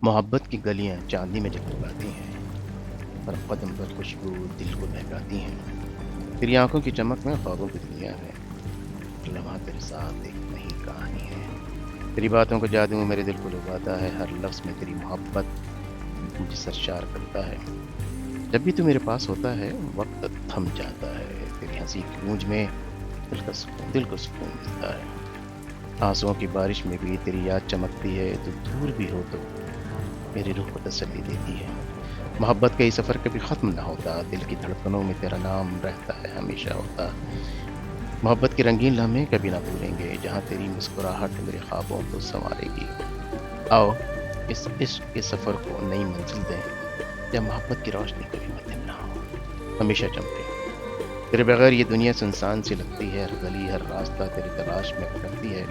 मोहब्बत की गलियां चांदी में जगमगाती हैं, हर कदम पर खुशबू दिल को बहकाती हैं। तेरी आंखों की चमक में ख्वाबों की दुनिया है, हर लम्हा तेरे साथ एक नई कहानी है। तेरी बातों का जादू मेरे दिल को लुभाता है, हर लफ्ज में तेरी मोहब्बत मुझे सरशार करता है। जब भी तू मेरे पास होता है वक्त थम जाता है, तेरी हंसी की गूंज में दिल को सुकून मिलता है। आंसुओं की बारिश में भी तेरी याद चमकती है, तू दूर भी हो तो मेरी रूह को तसल्ली देती है। मोहब्बत का ये सफ़र कभी ख़त्म ना होता, दिल की धड़कनों में तेरा नाम रहता है, हमेशा होता। मोहब्बत के रंगीन लम्हे कभी ना भूलेंगे, जहाँ तेरी मुस्कुराहट मेरे ख्वाबों को संवारेगी। आओ इस इश्क के सफ़र को नई मंजिल दें, जब मोहब्बत की रोशनी कभी मद्दम ना हो, हमेशा चमके। तेरे बगैर ये दुनिया सुनसान सी लगती है, हर गली हर रास्ता तेरी तलाश में भटकती है।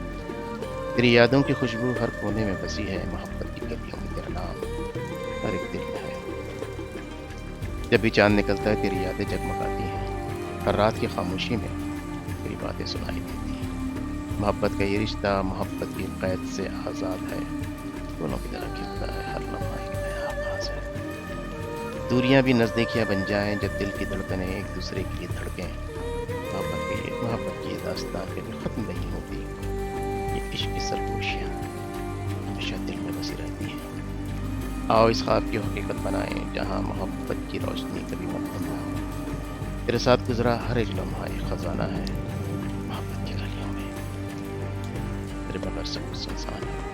तेरी यादों की खुशबू हर कोने में बसी है, मोहब्बत की गलियों में तेरा नाम हर एक दिल में है। जब भी चांद निकलता है तेरी यादें जगमगाती हैं, हर रात की खामोशी में तेरी बातें सुनाई देती हैं। मोहब्बत का ये रिश्ता मोहब्बत की कैद से आज़ाद है, दोनों की तरह खिलता है, हर लम्हा एक नया आगाज़ है। दूरियां भी नज़दीकियां बन जाएं, जब दिल की धड़कनें एक दूसरे के लिए धड़कें। मोहब्बत की ये दास्तां कभी ख़त्म नहीं होती, ये इश्क की सरगोशियाँ हमेशा दिल में बसी रहती हैं। आओ इस ख्वाब की हकीकत बनाएं, जहाँ मोहब्बत की रोशनी कभी मद्दम ना हो। तेरे साथ गुजरा हर एक लम्हा एक खजाना है, मोहब्बत की गलियों में तेरे बगैर सब कुछ सुनसान है।